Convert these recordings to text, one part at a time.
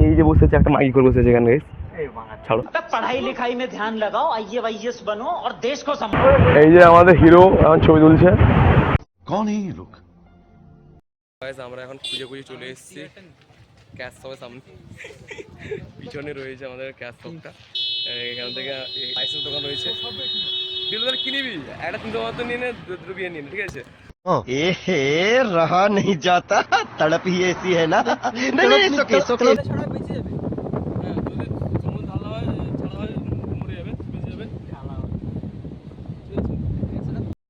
এই যে বসেছে একটা মাইক করে বসেছে এখানে গাইস। ছাড়ো, पढ़ाई लिखाई में ध्यान लगाओ, आईएएस बनो और देश को संभालो। এই যে আমাদের হিরো এখন ছবি তুলছে। कौन है ये लोग? গাইস আমরা এখন খুঁজে খুঁজে চলে এসেছি ক্যাশ শপের সামনে। পিছনে রয়েছে আমাদের ক্যাশ শপটা। এখান থেকে লাইসেন্স দোকান রয়েছে। দিলদার কি নিবি? একটা তিনটে মতো নিয়ে নে, দুটো বিয়ে নিন, ঠিক আছে? एहे रहा नहीं जाता, तड़प ही ऐसी है ना। नहीं नहीं सोके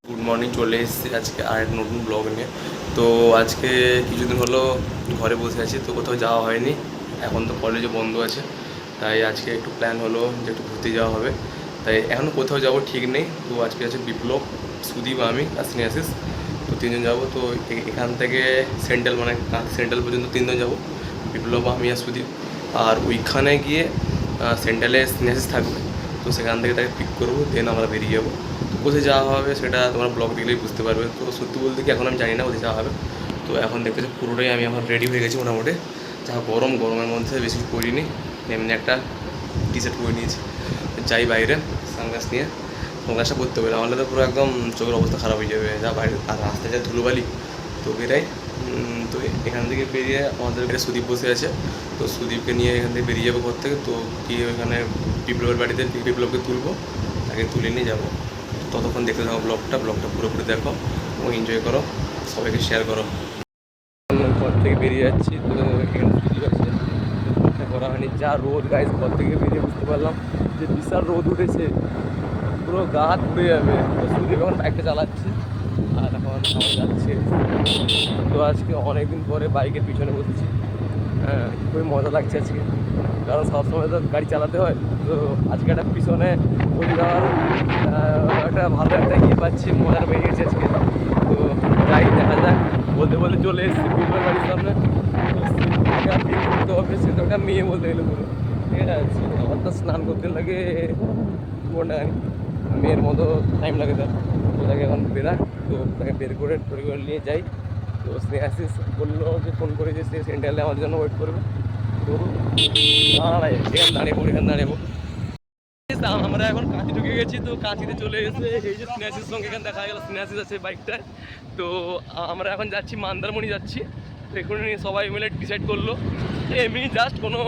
গুড মর্নিং, চলে এসেছি আজকে আর এক নতুন ব্লগ নিয়ে। তো আজকে কিছুদিন হলো ঘরে বসে আছি, তো কোথাও যাওয়া হয়নি। এখন তো কলেজে বন্ধ আছে, তাই আজকে একটু প্ল্যান হলো যে একটু ঘুরতে যাওয়া হবে। তাই এখনও কোথাও যাবো ঠিক নেই। তো আজকে আছে বিপ্লব, সুদীপ, আমি আর স্নেহাশিস, তো তিনজন যাবো। তো এখান থেকে সেন্ট্রাল মানে সেন্ট্রাল পর্যন্ত তিনজন যাবো, বিপ্লব, আমি আর সুদীপ। আর ওইখানে গিয়ে সেন্ট্রালে স্নেহাশিস থাকবে, তো সেখান থেকে তাকে পিক করবো, দেন আমরা বেরিয়ে যাবো। তো কোথায় যাওয়া হবে সেটা তোমার ব্লগ দেখলেই বুঝতে পারবে। তো সত্যি বলতে কি এখন আমি জানি না কোথায় যাওয়া হবে। তো এখন দেখতেছি পুরোটাই আমি এখন রেডি হয়ে গেছি মোটামুটি। যা গরমের মধ্যে বেশি কিছু করিনি, এমনি একটা টি শার্ট পরে নিয়েছি। যাই বাইরে সানগ্লাস নিয়ে, সানগ্লাসটা পরতে হবে, নাহলে তো পুরো একদম চোখের অবস্থা খারাপ হয়ে যাবে। যা বাইরে আর রাস্তায় যা ধুলোবালি, তো বেরাই। তো এখান থেকে বেরিয়ে আমাদের সুদীপ বসে আছে, তো সুদীপকে নিয়ে এখান থেকে বেরিয়ে যাবো ঘর থেকে। তো গিয়ে ওইখানে বিপ্লবের বাড়িতে বিপ্লবকে তুলবো, তাকে তুলে নিয়ে যাবো। ততক্ষণ দেখতে থাকো ব্লগটা পুরোপুরি দেখো ও এনজয় করো, সবাইকে শেয়ার করো। ঘর থেকে বেরিয়ে যাচ্ছি, তো এখানে সুদীপ আছে, করা হয়নি। যা রোদ গাইস, ঘর থেকে বেরিয়ে বুঝতে পারলাম যে বিশাল রোদ উঠেছে, পুরো গা হাত পুড়ে যাবে। তো সুদীপ এখন বাইকটা চালাচ্ছে আর এখন আমার যাচ্ছে। তো আজকে অনেকদিন পরে বাইকের পিছনে বসেছি, হ্যাঁ খুবই মজা লাগছে আজকে, কারণ সবসময় তো গাড়ি চালাতে হয়। তো আজকে একটা পিছনে বসে যাওয়ার একটা ভালো একটা ইয়ে পাচ্ছি, মজার পেয়ে গেছি আজকে। তো যাই দেখা যাক, বলতে বলতে চলে এসেছি বিপ্লবের বাড়ির সামনে। তো হবে সে তো একটা মেয়ে বলতে গেলে পুরো, ঠিক আছে। আমার তো স্নান করতে লাগে ঘন্টা, মেয়ের মতো টাইম লাগে তার। তো তাকে এখন বেরা, তো তাকে বের করে টরি করে নিয়ে যাই। তো স্নেহাশিস বললো যে ফোন করে যে সে সেন্ট্রালে আমার জন্য ওয়েট করবে। তো এখানে দাঁড়াবো। আমরা এখন কাঁচি ঢুকে গেছি, তো কাঁচিতে চলে এসে এই যে স্নেহাশিসের সঙ্গে এখানে দেখা গেল, স্নেহাশিস আছে বাইকটায়। তো আমরা এখন যাচ্ছি মন্দারমণি যাচ্ছি। তো এখানে সবাই মিলে ডিসাইড করলো এমনি জাস্ট কোনো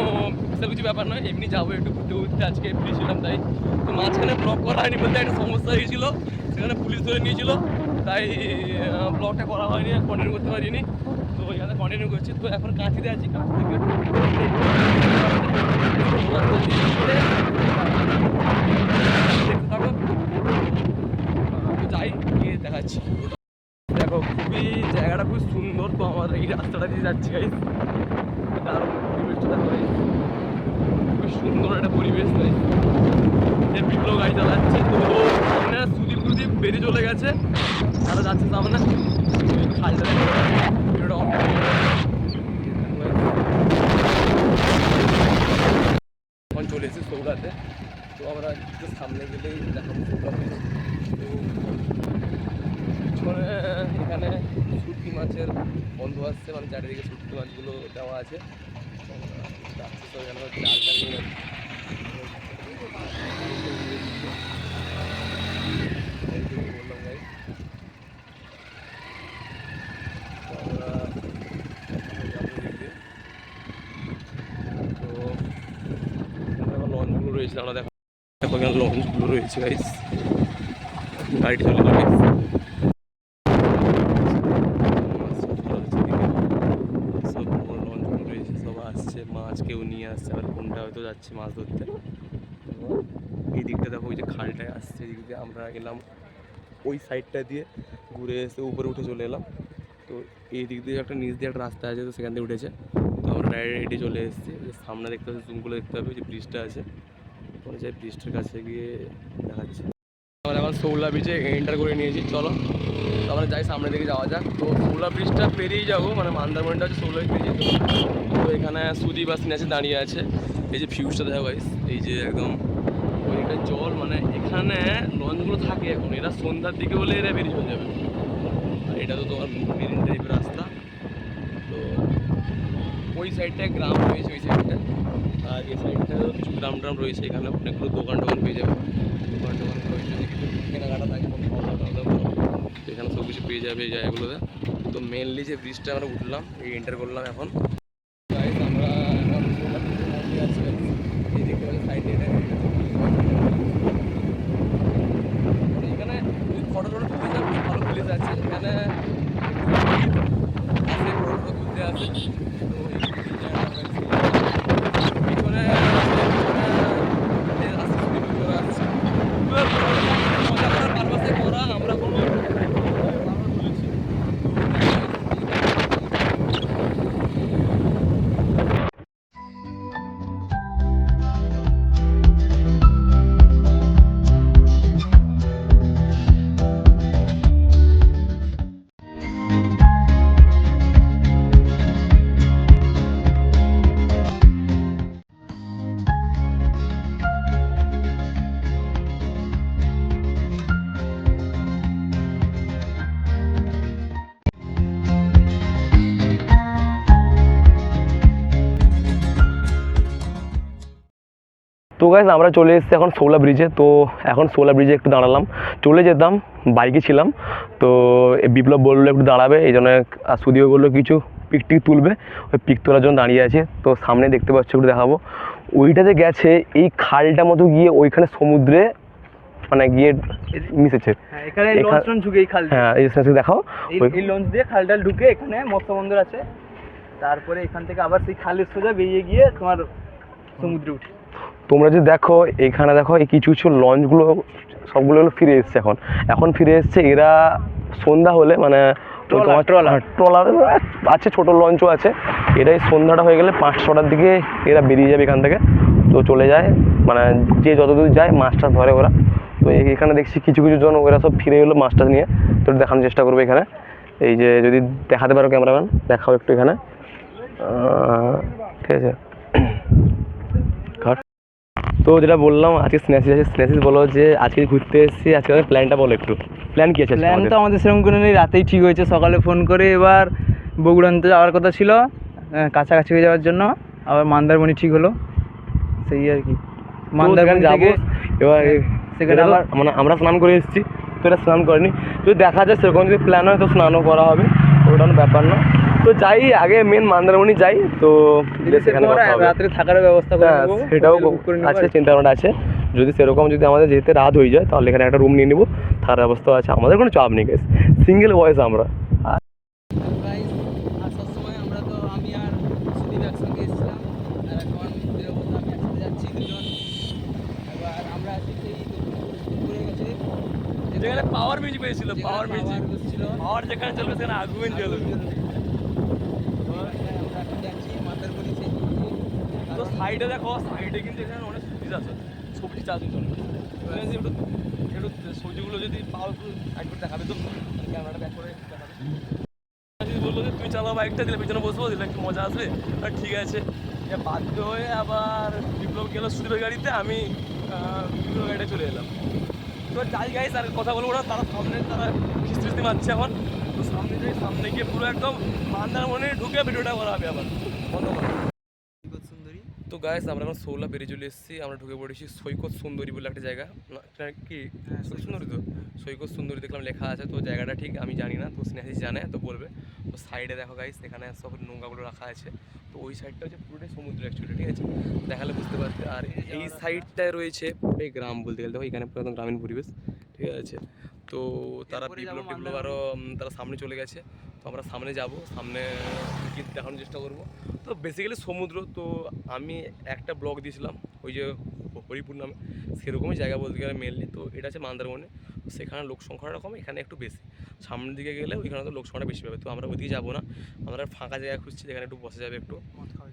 বিশাল কিছু ব্যাপার নয়, এমনি যাবো একটু ঘুরতে ঘুরতে, আজকে ফ্রি ছিলাম তাই। তো মাঝখানে ব্লগ করা হয়নি বলতে একটা সমস্যা হয়েছিল, সেখানে পুলিশ ধরে নিয়েছিল, তাই ব্লগটা করা হয়নি, কন্টিনিউ করতে পারিনি। তো এখানে কন্টিনিউ করছি। তো এখন কাঁচিতে আছি, কাঁচি থেকে যাই গিয়ে দেখাচ্ছি। দেখো খুবই জায়গাটা খুব সুন্দর। তো আমার এই রাস্তাটা দিয়ে যাচ্ছি গাইস, দারুণ পরিবেশটা দেখো, খুব সুন্দর একটা পরিবেশ। তাই যে বিপ্লব গাড়ি চালাচ্ছে, তো সামনে সুদীপ বেরিয়ে চলে গেছে, তারা যাচ্ছে সামনে খালটা এখন চলে এসেছি সৌগাতে। তো আমরা একটু সামনে গেলেই দেখাবো সৌগাতে। তো পিছনে এখানে শুটকি মাছের বন্ধ আসছে, মানে চারিদিকে শুটকি মাছগুলো দেওয়া আছে। তো এখানে জালটা নিয়ে বললাম ভাই, আমরা তো লঞ্চগুলো রয়েছে, আমরা দেখো এখানে লঞ্চগুলো রয়েছে গাইস, গাড়িটি চলে যাবে। লঞ্চগুলো রয়েছে, সব আসছে, মাছ কেউ নিয়ে আসছে, আর কোনটা হয়তো যাচ্ছে মাছ ধরতে। এই দিকটা দেখো, ওই যে খালটায় আসছে, এই দিক দিয়ে আমরা এলাম, ওই সাইডটা দিয়ে ঘুরে এসে উপরে উঠে চলে এলাম। তো এই দিক দিয়ে একটা নিচ দিয়ে একটা রাস্তা আছে, তো সেখান দিয়ে উঠেছে। তো আমরা ডাইরেক্ট চলে এসেছি, সামনে দেখতে হবে, জুমগুলো দেখতে হবে, যে ব্রিজটা আছে, ওখানে যাই ব্রিজটার কাছে গিয়ে দেখাচ্ছি। আমরা এখন সৌলা ব্রিজে এন্টার করে নিয়েছি, চলো তো আমরা যাই সামনে দিকে যাওয়া যাক। তো সৌলা ব্রিজটা পেরিয়ে যাবো, মানে মন্দারমণিটা হচ্ছে সৌলা পেরিয়ে যেতে। তো এখানে সুদীপ আর স্নেহাশিস দাঁড়িয়ে আছে, এই যে ভিউজটা দেখো গাইস, এই যে একদম ওইটা জল, মানে এখানে লঞ্চগুলো থাকে এখন, এরা সন্ধ্যার দিকে বলে এরা বেরিয়ে চলে যাবে। আর এটা তো তোমার মেরিন টাইপের রাস্তা। তো ওই সাইডটায় গ্রাম রয়েছে, ওই সাইডটা। আর এই সাইডটাও কিছু গ্রাম ট্রাম রয়েছে, এখানে অনেকগুলো দোকান টোকান পেয়ে যাবে। দোকান টোকান রয়েছে, যদি কিছু কেনাকাটা থাকে খাওয়া দাওয়া তো এখানে সব কিছু পেয়ে যাবে এই জায়গাগুলোতে। তো মেনলি যে ব্রিজটা আমরা উঠলাম, এই এন্টার করলাম এখন। গাইস আমরা এখন আছি এই দেখতে পাচ্ছি সাইডে, এখানে ফটো টটো তুলতে যাবে, ভালো প্লেস আছে এখানে, আছে ফটো টটো তুলতে আছে। তো পিছনে মজা করার পারপাসে করা, আমরা কোনো তো গাইস আমরা চলে এসেছি এখন সোলা ব্রিজে। তো এখন সোলা ব্রিজে একটু দাঁড়ালাম, চলে যেতাম, বাইকে ছিলাম। তো বিপ্লব বললো একটু দাঁড়াবে, এই জন্য সুদীপ বললো কিছু পিক টিক তুলবে, ওই পিক তোলার জন্য দাঁড়িয়ে আছে। তো সামনে দেখতে পাচ্ছি, একটু দেখাবো, ওইটাতে গেছে এই খালটা মতো গিয়ে ওইখানে সমুদ্রে মানে গিয়ে মিশেছে। হ্যাঁ, এখানে লঞ্চ টঞ্চ ঢুকে এই খাল দিয়ে। হ্যাঁ, এই দেখাও, এই লঞ্চ দিয়ে খালটা ঢুকে এখানে মৎস্য বন্দর আছে, তারপরে এখান থেকে আবার সেই খালের সোজা বেরিয়ে গিয়ে তোমার সমুদ্রে উঠে। তোমরা যদি দেখো এইখানে দেখো, এই কিছু কিছু লঞ্চগুলো সবগুলো হলো ফিরে এসছে, এখন ফিরে এসছে। এরা সন্ধ্যা হলে মানে ট্রলার আছে, ছোটো লঞ্চও আছে, এরাই সন্ধ্যাটা হয়ে গেলে 5-6টার দিকে এরা বেরিয়ে যাবে এখান থেকে। তো চলে যায়, মানে যে যতদূর যায় মাছটা ধরে ওরা। তো এখানে দেখছি কিছু কিছু জন ওরা সব ফিরে এলো মাছটা নিয়ে। তো দেখানোর চেষ্টা করবো এখানে, এই যে যদি দেখাতে পারো ক্যামেরাম্যান, দেখাও একটু এখানে, ঠিক আছে। তো যেটা বললাম, আজকে স্ন্যাচিস আছে, স্ন্যাচিস বলো যে আজকে ঘুরতে এসেছি, আজকে আমাদের প্ল্যানটা বলো একটু, প্ল্যান কী আছে? প্ল্যান তো আমাদের সেরকম কোনো নেই, রাতেই ঠিক হয়েছে। সকালে ফোন করে এবার বগুড়াতে যাওয়ার কথা ছিল, কাছাকাছি হয়ে যাওয়ার জন্য, আবার মন্দারমণি ঠিক হলো, সেই আর কি। মন্দারমণি যাবো এবার, সেখানে আবার মানে আমরা স্নান করে এসেছি, তো এটা স্নান করিনি। যদি দেখা যায় সেরকম যদি প্ল্যান হয় তো স্নানও করা হবে, ওটা কোনো ব্যাপার না। তো যাই আগে মেন মন্দারমণি যাই, তো সেখানে রাত্রে থাকার ব্যবস্থা করবো, সেটাও আছে, চিন্তা ভাবনা আছে। যদি সেরকম যদি আমাদের যেতে রাত হয়ে যায় তাহলে এখানে একটা রুম নিয়ে নেবো, থাকার ব্যবস্থা আছে, আমাদের কোনো চাপ নেই, সিঙ্গেল ভয়েস আমরা। আসার সময় আমরা তো আমি আর সুদীপ একসঙ্গে এসেছিলাম, আর এখন আমি একসাথে যাচ্ছি দুজন। এবার আমরা আছি সেই দুপুরে গেছে, যেখানে পাওয়ার মিউজিক পেয়েছিল, পাওয়ার মিউজিক ছিল, পাওয়ার যেখানে চলবে সেখানে আগুন জ্বলবে। আমরা এখন যাচ্ছি মন্দারমণি সেই। তো সাইডে দেখো, সাইডে কিন্তু এখানে অনেক সবজি আছে, সবজি চাষ হচ্ছে অনেক। একটু একটু সবজিগুলো যদি পাও একটু সাইড করে দেখাবে, তো ক্যামেরাটা ব্যাক করে দেখাবে। বললো যে তুমি চালাও বাইকটা, দিলে পিছনে বসবো, দিলে একটু মজা আসবে। আর ঠিক আছে, বাধ্য হয়ে আবার বিপ্লব গেল সুদীপের গাড়িতে, আমি বিপ্লব গাড়িতে চলে এলাম। তো যাই গাইস, আর কথা বলবো না, তারা সামনে তারা কিস্তি মারছে এখন। তো সামনে যাই, সামনে গিয়ে পুরো একদম মন্দারমণি ঢুকে ভিডিওটা করা হবে আবার, বন্ধ করা। সুন্দরী। তো গাইস আমরা এখন সোলা বেরিয়ে চলে এসেছি, আমরা ঢুকে পড়েছি সৈকত সুন্দরী বলে একটা জায়গা, কি সুন্দরী, তো সৈকত সুন্দরী দেখলাম লেখা আছে। তো জায়গাটা ঠিক আমি জানি না, তো স্নেহাসিস জানে, তো বলবে। তো সাইডে দেখো গাইস, এখানে সব নৌকাগুলো রাখা আছে। তো ওই সাইডটা হচ্ছে পুরোটাই সমুদ্র অ্যাকচুয়ালি, ঠিক আছে, দেখালে বুঝতে পারবে। আর এই সাইডটায় রয়েছে এই গ্রাম বলতে গেলে, দেখো এখানে পুরো একদম গ্রামীণ পরিবেশ, ঠিক আছে। তো তারা বিপ্লব আরও তারা সামনে চলে গেছে। তো আমরা সামনে যাব, সামনে গিয়ে দেখানোর চেষ্টা করবো। তো বেসিক্যালি সমুদ্র। তো আমি একটা ব্লগ দিয়েছিলাম ওই যে হরিপুর নামে, সেরকমই জায়গা বলতে গেলে মেনলি। তো এটা আছে মন্দারমণি, সেখানে লোক সংখ্যাটা কম, এখানে একটু বেশি। সামনের দিকে গেলে ওইখানে তো লোক সংখ্যাটা বেশি পাবে। তো আমরা ওইদিকে যাবো না, আমরা ফাঁকা জায়গা খুঁজছি যেখানে একটু বসা যাবে, একটু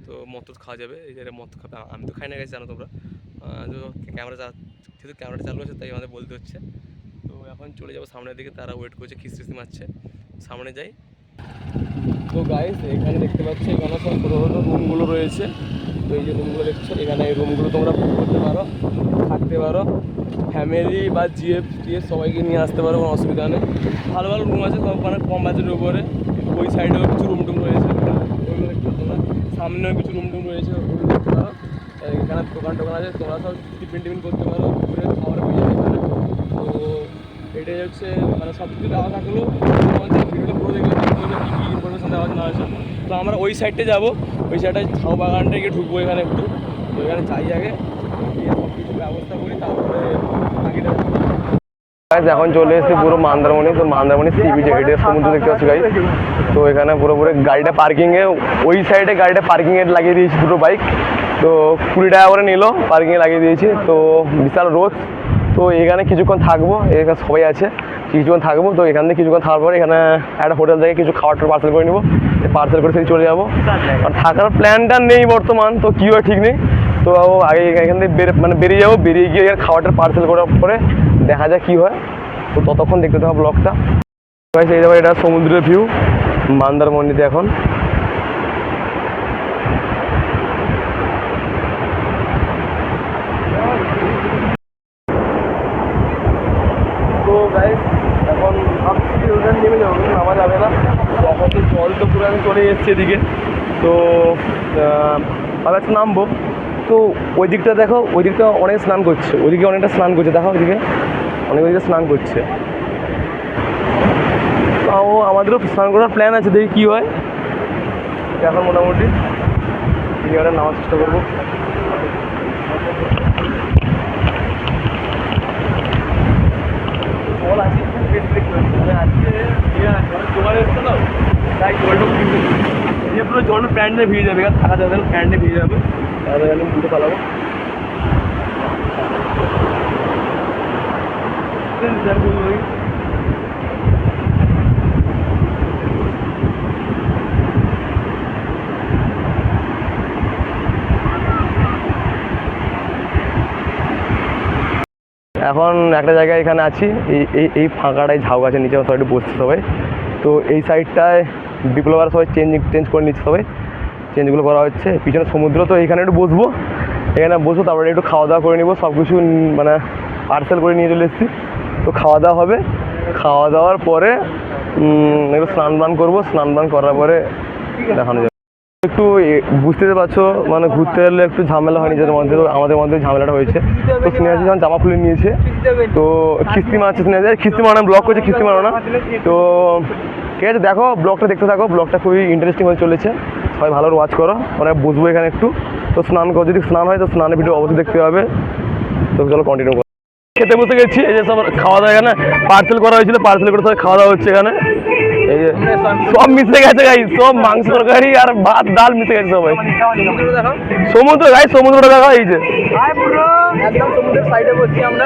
তো মদ খাওয়া যাবে। এই জায়গায় মদ খাবে, আমি তো খাই না গেছি, জানো তোমরা। তো যেহেতু ক্যামেরাটা চালু আছে তাই আমাদের বলতে হচ্ছে। তো এখন চলে যাবো সামনের দিকে, তারা ওয়েট করছে, খিস্তি মারছে, সামনে যাই। তো গাইস এখানে দেখতে পাচ্ছি, এখানে সব ছোটো ছোটো রুমগুলো রয়েছে। তো এই যে রুমগুলো দেখছো, এখানে এই রুমগুলো তোমরা বুক করতে পারো, থাকতে পারো, ফ্যামিলি বা জিএফ সবাইকে নিয়ে আসতে পারো, কোনো অসুবিধা নেই। ভালো ভালো রুম আছে, সব মানে কম বাজেটের উপরে। ওই সাইডেও কিছু রুম টুম রয়েছে, ওইগুলো দেখতে তোমরা। সামনেও কিছু রুম টুম রয়েছে, ওগুলো দেখতে পারো। এখানে দোকান টোকান আছে, তোমরা সব টিফিন টিফিন করতে পারো, ঘুরে খাবার হয়ে যাবে এখানে। তো এটাই হচ্ছে মানে সব কিছু দেওয়া থাকলো, আমাদের ভিডিওটা পুরো দেখলে কী কী ইনফরমেশন দেওয়া না আছে। তো আমরা ওই সাইডটা যাবো, ওই সাইডে ঝাউ বাগানটা গিয়ে ঢুকবো এখানে একটু। তো এখানে যাই আগে, গিয়ে সব কিছু ব্যবস্থা করি, তারপরে বাকিটা এখন চলে এসেছি পুরো মন্দারমণি। তো মন্দারমণি সি বিচ, এটা সমুদ্র দেখতে পাচ্ছি গাইস। তো এখানে পুরোপুরি গাড়িটা পার্কিংয়ে, ওই সাইডে গাড়িটা পার্কিংয়ে লাগিয়ে দিয়েছি দুটো বাইক। তো 20 টাকা করে নিল, পার্কিংয়ে লাগিয়ে দিয়েছি। তো বিশাল রোদ। তো এখানে কিছুক্ষণ থাকবো, এখানে সবাই আছে, কিছুক্ষণ থাকবো। তো এখান থেকে কিছুক্ষণ থাকার পর এখানে একটা হোটেল থেকে কিছু খাবারটা পার্সেল করে নেবো, পার্সেল করে সেই চলে যাবো। আর থাকার প্ল্যানটা নেই বর্তমান, তো কী হয় ঠিক নেই। তো আগে এখান থেকে বেরিয়ে যাবো, বেরিয়ে গিয়ে খাবারটা পার্সেল করার পরে দেখা যাক কী হয়। তো ততক্ষণ দেখতে থাকো ব্লগটা। এই যাবে, এটা সমুদ্রের ভিউ মন্দারমণিতে এখন। তো গাইস এখন ভাবছি ওখানে নেমে যাবো, নামা যাবে না, এখন তো জল তো পুরো আমি চলে এসছি এদিকে। তো আবার একটু নামবো। তো ওই দিকটা দেখো, ওই দিকটা অনেক স্নান করছে, ওইদিকে অনেকটা স্নান করছে, দেখো ওইদিকে অনেক ওইদিকে স্নান করছে। তাও আমাদেরও স্নান করার প্ল্যান আছে, দেখি কী হয়। এখন মোটামুটি এবারে নামার চেষ্টা করবো। জল আছে খুব বেশি দেখতে পাচ্ছি, মানে আজকে জোগাড় এসছে তো, তাই জলটা পুরো জল প্যান্টে ভিজে যাবে, এখানে থাকা যাবে না, প্যান্টে ভিজে যাবে, তাহলে আমি মুখে পালাবো। এখন একটা জায়গায় এখানে আছি, এই ফাঁকাটায় ঝাউ গাছের নিচে সবাই একটু বসছে সবাই। তো এই সাইডটায় বিপ্লবার সবাই চেঞ্জ করে নিচ্ছে, সবাই চেঞ্জগুলো করা হচ্ছে। পিছনে সমুদ্র, তো এখানে একটু বসবো, এখানে বসবো, তারপরে একটু খাওয়া দাওয়া করে নেবো। সব কিছু মানে পার্সেল করে নিয়ে চলে এসেছি। তো খাওয়া দাওয়া হবে, খাওয়া দাওয়ার পরে একটু স্নান করবো, স্নান করার পরে দেখানো যাবে। একটু বুঝতে পারছো, মানে ঘুরতে গেলে একটু ঝামেলা হয় নিজেদের মধ্যে, তো আমাদের মধ্যে ঝামেলাটা হয়েছে। তো স্নেহাজি যখন জামা খুলে নিয়েছে, তো খিস্তি মারছে স্নেহাজি, খিস্তি মারো না, ব্লগ করছে, খিস্তি মারো না। তো ঠিক আছে, দেখো ব্লগটা দেখতে থাকো, ব্লগটা খুবই ইন্টারেস্টিং হয়ে চলেছে, সবাই ভালো ওয়াচ করো। মানে বসবো এখানে একটু, তো স্নান করো, যদি স্নান হয় তো স্নানের ভিডিও অবশ্যই দেখতে হবে। তো চলো কন্টিনিউ করো। খেতে বসে গেছি, এই যে সব খাওয়া দাওয়া এখানে পার্সেল করা হয়েছিল, পার্সেল করে সবাই খাওয়া দাওয়া হচ্ছে এখানে। এই যে সব মিশে গেছে গাই, সব মাংস তরকারি আর ভাত ডাল মিশে গেছে সবাই। সমুদ্র গাই, সমুদ্রটা দেখো, এই যে একদম সমুদ্রের সাইডে বসছি আমরা।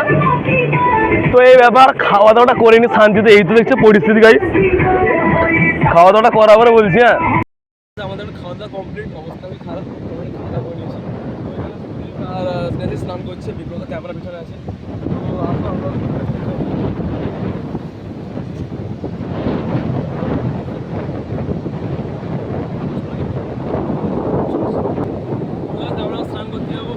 তো এই ব্যাপার, খাওয়া দাওয়াটা করে নি শান্তিতে। এই তো দেখছো পরিস্থিতি গাই, খাওয়া দাওয়াটা করার পরে বলছি। হ্যাঁ, আমাদের খাওয়া দাওয়া কমপ্লিট, অবস্থা খুবই খারাপ, খাওয়া দাওয়া করে নিয়েছি। আর স্নান করছে, বিপ্লব ক্যামেরা পিছনে আছে। তো আমরা স্নান করতে যাবো।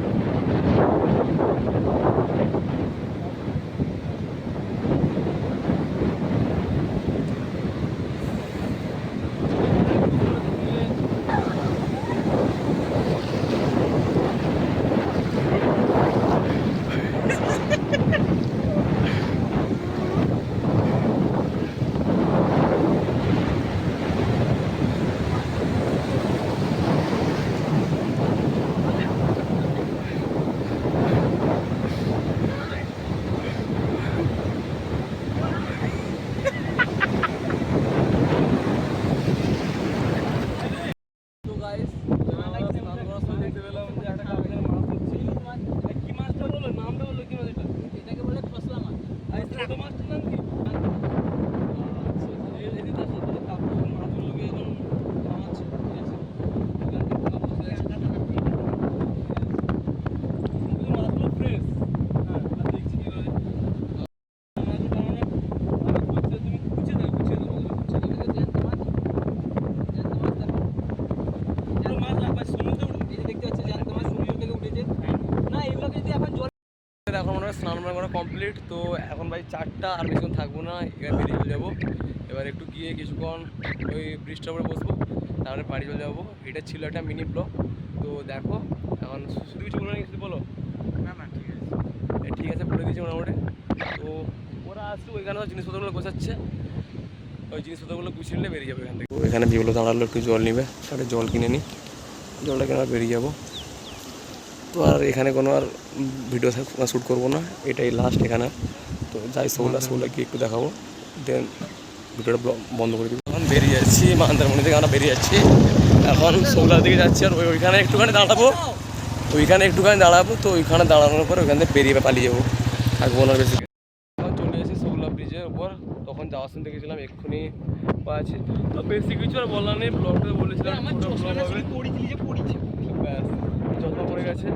এখন মনে হয় স্নান করা কমপ্লিট। তো এখন ভাই 4টা, আর বেশিক্ষণ থাকবো না, এখানে বেরিয়ে চলে যাবো। এবার একটু গিয়ে কিছুক্ষণ ওই ব্রিজটার উপরে বসবো, তারপরে বাড়ি চলে যাবো। এটা ছিল একটা মিনি ব্লগ। তো দেখো এখন শুধু কিছু বলো না, কিছু বলো। ঠিক আছে বলে দিয়েছি মোটামুটি। তো ওরা আসছে ওইখানে জিনিসপত্রগুলো গোছাচ্ছে, ওই জিনিসপত্রগুলো গুছিয়ে নিলে বেরিয়ে যাবে এখান থেকে। তো এখানে বিগুলো দাঁড়ালো, একটু জল নিবে, তাহলে জল কিনে নিই, জলটা কিনে বেরিয়ে যাবো। তো আর এখানে কোনো আর ভিডিও শ্যুট করবো না, এটাই লাস্ট এখানে। তো যাই সোলা গিয়ে একটু দেখাবো, দেন ভিডিওটা বন্ধ করে দিব। এখন বেরিয়ে যাচ্ছি মন্দারমণি থেকে, আমরা বেরিয়ে যাচ্ছি এখন সোলার দিকে যাচ্ছি। আর ওইখানে একটুখানি দাঁড়াবো, তো ওইখানে দাঁড়ানোর পর ওইখান থেকে বেরিয়ে পালিয়ে যাবো, থাকবো না বেশি। এখন চলে এসেছি সোলা ব্রিজের উপর। তখন যাওয়ার সময় দেখেছিলাম এক্ষুনি পাচ্ছি। তো বেশি কিছু আর বলার নেই, ব্লগটা বলেছিলাম ব্যাস যত্ন পড়ে গেছে।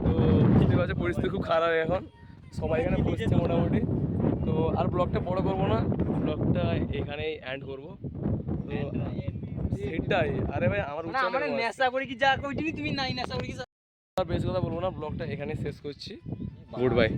তো বুঝতে পারছে পরিস্থিতি খুব খারাপ এখন, সবাই এখানে বসছে মোটামুটি। তো আর ব্লগটা বড় করবো না, ব্লগটা এখানেই এন্ড করবো। তো সেটাই, আরে ভাই আমার নেশা করি কি যা কইছিলি তুমি নাই নেশা করি কি আর বেশি কথা বলবো না, ব্লগটা এখানে শেষ করছি। Good bye.